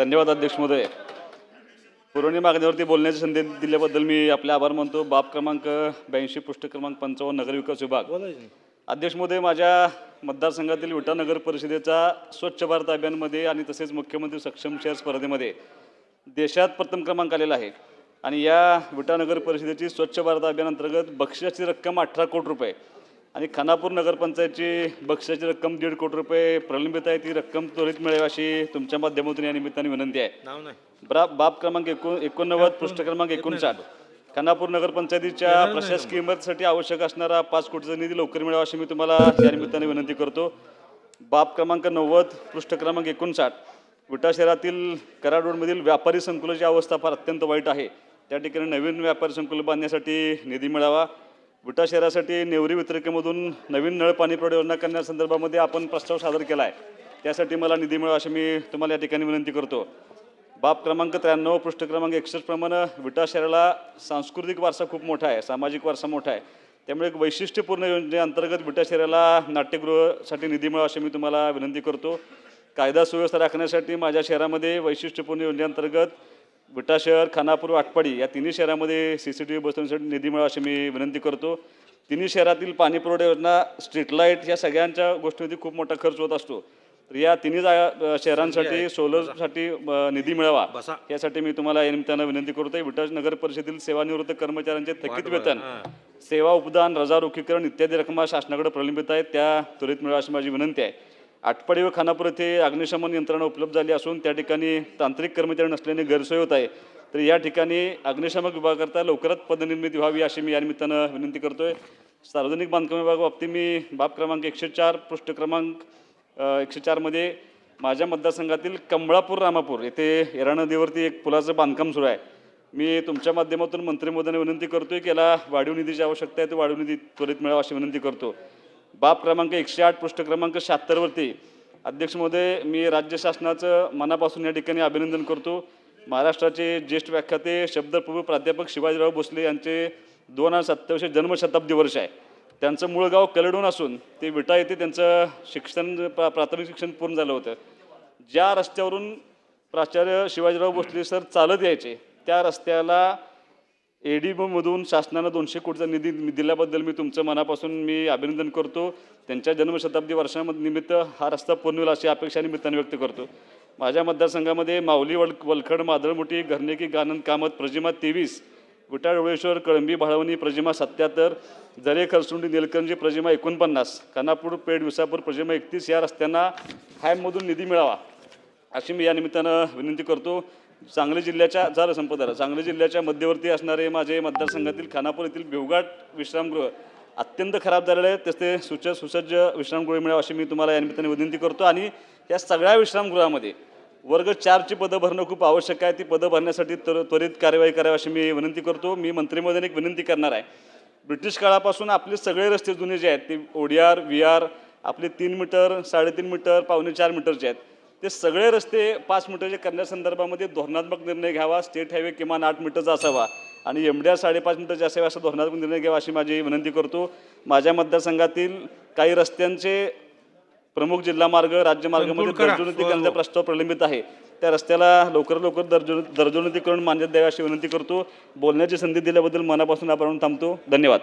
धन्यवाद अध्यक्ष महोदय. पुरवणी मागणीवरती बोलण्याची संधी दिल्याबद्दल मी आपले आभार मानतो. बाब क्रमांक 82 पृष्ठ क्रमांक 55 नगर विकास विभाग. अध्यक्ष महोदय, माझ्या मतदारसंघातील विटा नगर परिषदेचा स्वच्छ भारत अभियानमध्ये आणि तसेच मुख्यमंत्री सक्षम शहर स्पर्धेमध्ये देशात प्रथम क्रमांक आलेला आहे. आणि या विटा नगर परिषदेची स्वच्छ भारत अभियान अंतर्गत बक्षिसाची रक्कम 18 कोटी रुपये आणि खानापूर नगरपंचायतची बक्षिसाची रक्कम 1.5 कोटी रुपये प्रलंबित आहे. ती रक्कम त्वरित मिळावी अशी तुमच्या माध्यमातून या निमित्ताने विनंती आहे. बाब क्रमांक 89 पृष्ठ क्रमांक 59 खानापूर नगरपंचायतीच्या प्रशासकीय इमारतीसाठी आवश्यक असणारा 5 कोटीचा निधी लवकर मिळावा अशी मी तुम्हाला या निमित्ताने विनंती करतो. बाब क्रमांक 90 पृष्ठ क्रमांक 59 विटा शहरातील कराड रोडमधील व्यापारी संकुलाची अवस्था फार अत्यंत वाईट आहे. त्या ठिकाणी नवीन व्यापारी संकुल बांधण्यासाठी निधी मिळावा. विटा शहरासाठी नेवरी वितरकामधून नवीन नळ पाणी पुरवठा योजना करण्यासंदर्भामध्ये आपण प्रस्ताव सादर केला आहे. त्यासाठी मला निधी मिळावा अशी मी तुम्हाला या ठिकाणी विनंती करतो. बाब क्रमांक 93 पृष्ठ क्रमांक 61 प्रमाणे विटा शहराला सांस्कृतिक वारसा खूप मोठा आहे, सामाजिक वारसा मोठा आहे. त्यामुळे एक वैशिष्ट्यपूर्ण योजनेअंतर्गत विटा शहराला नाट्यगृहासाठी निधी मिळावा अशी मी तुम्हाला विनंती करतो. कायदा सुव्यवस्था राखण्यासाठी माझ्या शहरामध्ये वैशिष्ट्यपूर्ण योजनेअंतर्गत विटा शहर, खानापूर, आटपाडी या तिन्ही शहरामध्ये CCTV बसवण्यासाठी निधी मिळावा अशी मी विनंती करतो. तिन्ही शहरातील पाणी पुरवठा योजना, स्ट्रीट लाईट या सगळ्यांच्या गोष्टींमध्ये खूप मोठा खर्च होत असतो. तर या तिन्ही शहरांसाठी सोलरसाठी निधी मिळावा यासाठी मी तुम्हाला या निमित्तानं विनंती करतो. विटा नगर परिषदेतील सेवानिवृत्त कर्मचाऱ्यांचे थकीत वेतन, सेवा उपदान, रजा रोखीकरण इत्यादी रकमा शासनाकडे प्रलंबित आहेत, त्या त्वरित मिळावा अशी माझी विनंती आहे. आटपाडी व खानापूर येथे अग्निशमन यंत्रणा उपलब्ध झाली असून त्या ठिकाणी तांत्रिक कर्मचारी नसल्याने गैरसोय होत आहे. तर या ठिकाणी अग्निशमक विभागाकरता लवकरच पदनिर्मिती व्हावी अशी मी या निमित्तानं विनंती करतोय. सार्वजनिक बांधकाम विभागाबाबतीत मी बाब क्रमांक 104 पृष्ठ क्रमांक 104 मध्ये माझ्या मतदारसंघातील कमळापूर रामापूर येथे येरा नदीवरती एक पुलाचं बांधकाम सुरू आहे. मी तुमच्या माध्यमातून मंत्री महोदयांना विनंती करतोय की याला वाढीव निधीची आवश्यकता आहे, तो वाढीव निधी त्वरित मिळावा अशी विनंती करतो. बाब क्रमांक 108 पृष्ठ क्रमांक 76 वरती अध्यक्ष महोदय, मी राज्य शासनाचं मनापासून या ठिकाणी अभिनंदन करतो. महाराष्ट्राचे ज्येष्ठ व्याख्याते शब्दप्रभू प्राध्यापक शिवाजीराव भोसले यांचे 2027 जन्मशताब्दी वर्ष आहे. त्यांचं मूळ गाव कलडून असून ते विटा येथे त्यांचं शिक्षण प्राथमिक शिक्षण पूर्ण झालं होतं. ज्या रस्त्यावरून प्राचार्य शिवाजीराव भोसले सर चालत यायचे त्या रस्त्याला ADB-मधून शासनानं 200 कोटीचा निधी दिल्याबद्दल मी तुमचं मनापासून मी अभिनंदन करतो. त्यांच्या जन्मशताब्दी वर्षानिमित्त हा रस्ता पूर्ण होईल अशी अपेक्षा निमित्ताने व्यक्त करतो. माझ्या मतदारसंघामध्ये माऊली, वलखड, मादळमुठी, घरणेकी, गानन, कामत, प्रजिमा 23, विटा डोळेश्वर, कळंबी, भाळवणी, प्रजिमा 77, जरे, खरसुंडी, निलकंजी, प्रजिमा 49, खानापूर, पेठ, विसापूर, प्रजिमा 31 या रस्त्यांना हॅममधून निधी मिळावा अशी मी या निमित्तानं विनंती करतो. सांगली जिल्ह्याच्या मध्यवर्ती असणारे माझे मतदारसंघातील खानापूर येथील भिवघाट विश्रामगृह अत्यंत खराब झालेले आहे. ते सुसज्ज विश्रामगृह मिळावं अशी मी तुम्हाला या निमित्ताने विनंती करतो. आणि या सगळ्या विश्रामगृहामध्ये वर्ग 4ची पदं भरणं खूप आवश्यक आहे. ती पदं भरण्यासाठी त्वरित कार्यवाही करावी अशी मी विनंती करतो. मी मंत्री महोदयांना एक विनंती करणार आहे. ब्रिटिश काळापासून आपले सगळे रस्ते जुने जे आहेत ते ODR, VR आपले 3 मीटर, 3.5 मीटर, 4.25 मीटरचे आहेत. ते सगळे रस्ते 5 मीटरचे करण्यासंदर्भामध्ये धोरणात्मक निर्णय घ्यावा. स्टेट हायवे किमान 8 मीटरचा असावा आणि MDR 5.5 मीटरचे असावे असा धोरणात्मक निर्णय घ्यावा अशी माझी विनंती करतो. माझ्या मतदारसंघातील काही रस्त्यांचे प्रमुख जिल्हा मार्ग, राज्यमार्गामध्ये दर्जोन्नती करण्याचा प्रस्ताव प्रलंबित आहे. त्या रस्त्याला लवकर दर्जोन्नती करून मान्यता द्यावी अशी विनंती करतो. बोलण्याची संधी दिल्याबद्दल मनापासून आभार मानून थांबतो. धन्यवाद.